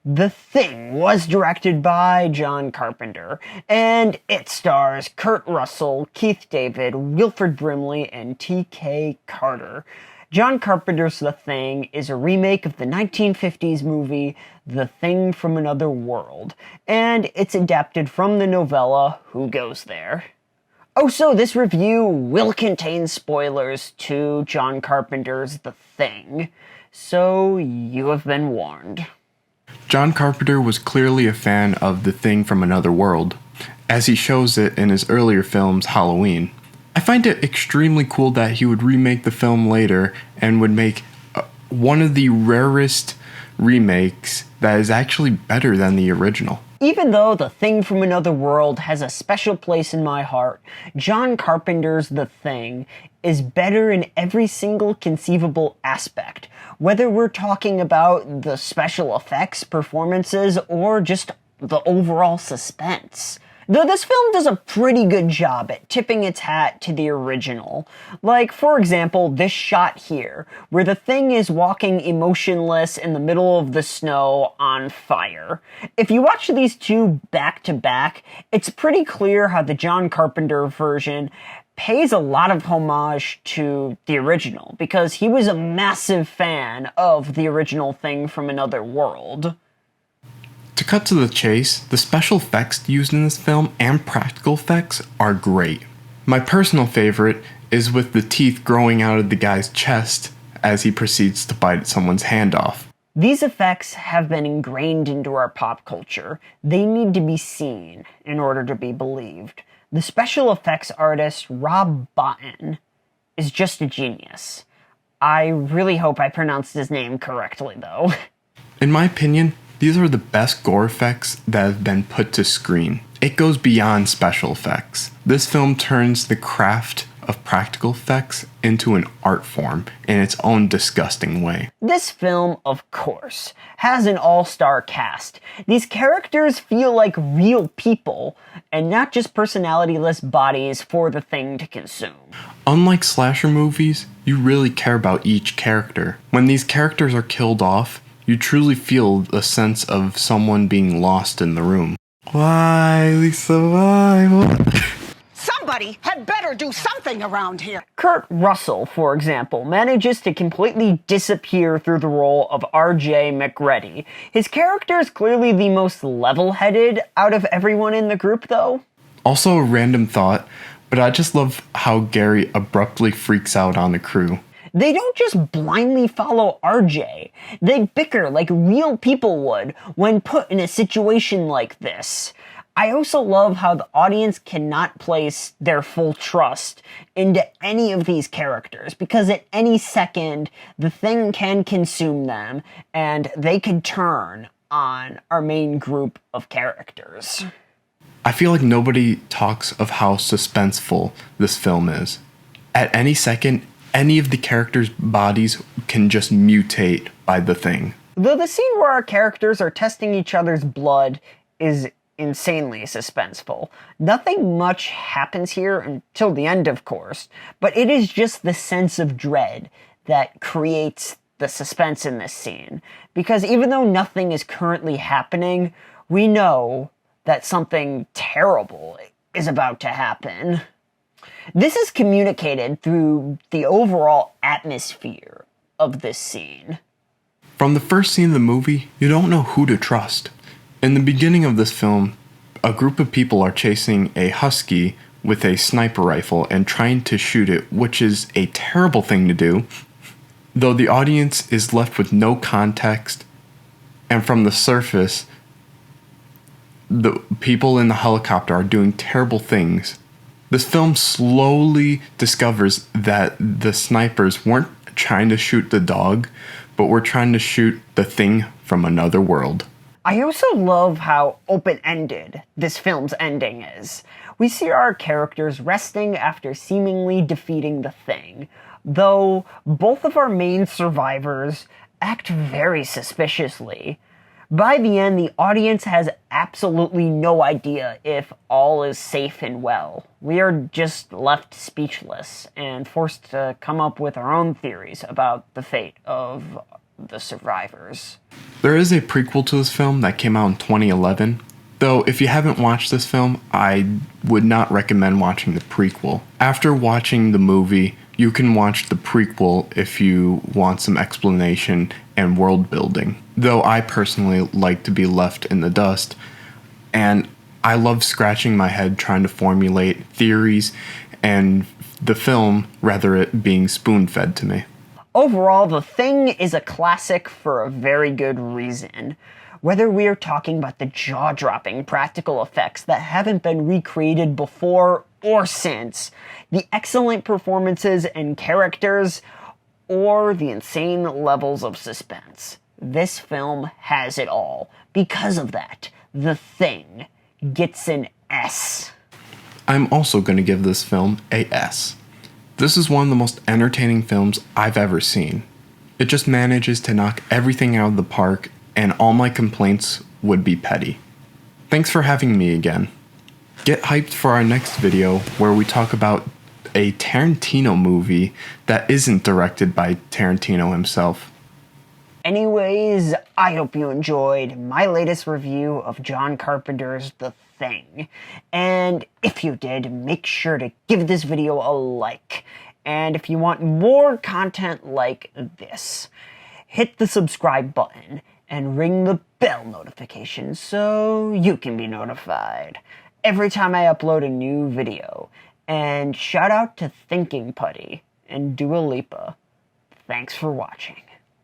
The Thing was directed by John Carpenter, and it stars Kurt Russell, Keith David, Wilford Brimley, and T.K. Carter. John Carpenter's The Thing is a remake of the 1950s movie The Thing from Another World, and it's adapted from the novella Who Goes There? Oh, so this review will contain spoilers to John Carpenter's The Thing, so you have been warned. John Carpenter was clearly a fan of The Thing from Another World, as he shows it in his earlier films Halloween. I find it extremely cool that he would remake the film later and would make one of the rarest remakes that is actually better than the original. Even though The Thing from Another World has a special place in my heart, John Carpenter's The Thing is better in every single conceivable aspect, whether we're talking about the special effects, performances, or just the overall suspense. Though this film does a pretty good job at tipping its hat to the original. Like, for example, this shot here, where the Thing is walking emotionless in the middle of the snow on fire. If you watch these two back to back, it's pretty clear how the John Carpenter version pays a lot of homage to the original, because he was a massive fan of the original Thing from Another World. To cut to the chase, the special effects used in this film and practical effects are great. My personal favorite is with the teeth growing out of the guy's chest as he proceeds to bite someone's hand off. These effects have been ingrained into our pop culture. They need to be seen in order to be believed. The special effects artist Rob Bottin is just a genius. I really hope I pronounced his name correctly, though. In my opinion, these are the best gore effects that have been put to screen. It goes beyond special effects. This film turns the craft of practical effects into an art form in its own disgusting way. This film, of course, has an all-star cast. These characters feel like real people, and not just personality-less bodies for the Thing to consume. Unlike slasher movies, you really care about each character. When these characters are killed off, you truly feel a sense of someone being lost in the room. Why, Lisa, why? Somebody had better do something around here. Kurt Russell, for example, manages to completely disappear through the role of R.J. McReady. His character is clearly the most level-headed out of everyone in the group, though. Also a random thought, but I just love how Gary abruptly freaks out on the crew. They don't just blindly follow RJ. They bicker like real people would when put in a situation like this. I also love how the audience cannot place their full trust into any of these characters, because at any second, the Thing can consume them, and they can turn on our main group of characters. I feel like nobody talks of how suspenseful this film is. At any second, any of the characters' bodies can just mutate by the Thing. Though the scene where our characters are testing each other's blood is insanely suspenseful. Nothing much happens here until the end, of course, but it is just the sense of dread that creates the suspense in this scene. Because even though nothing is currently happening, we know that something terrible is about to happen. This is communicated through the overall atmosphere of this scene. From the first scene of the movie, you don't know who to trust. In the beginning of this film, a group of people are chasing a husky with a sniper rifle and trying to shoot it, which is a terrible thing to do, though the audience is left with no context, and from the surface, the people in the helicopter are doing terrible things. This film slowly discovers that the snipers weren't trying to shoot the dog, but were trying to shoot the Thing from Another World. I also love how open-ended this film's ending is. We see our characters resting after seemingly defeating the Thing, though both of our main survivors act very suspiciously. By the end, the audience has absolutely no idea if all is safe and well. We are just left speechless and forced to come up with our own theories about the fate of the survivors. There is a prequel to this film that came out in 2011. Though, if you haven't watched this film, I would not recommend watching the prequel. After watching the movie, you can watch the prequel if you want some explanation and world building. Though I personally like to be left in the dust, and I love scratching my head trying to formulate theories and the film, rather it being spoon-fed to me. Overall, The Thing is a classic for a very good reason. Whether we are talking about the jaw-dropping practical effects that haven't been recreated before or since, the excellent performances and characters, or the insane levels of suspense, this film has it all. Because of that, The Thing gets an S. I'm also going to give this film a S. This is one of the most entertaining films I've ever seen. It just manages to knock everything out of the park, and all my complaints would be petty. Thanks for having me again. Get hyped for our next video where we talk about a Tarantino movie that isn't directed by Tarantino himself. Anyways, I hope you enjoyed my latest review of John Carpenter's The Thing. And if you did, make sure to give this video a like. And if you want more content like this, hit the subscribe button and ring the bell notification so you can be notified every time I upload a new video. And shout out to Thinking Putty and Dua Lipa. Thanks for watching.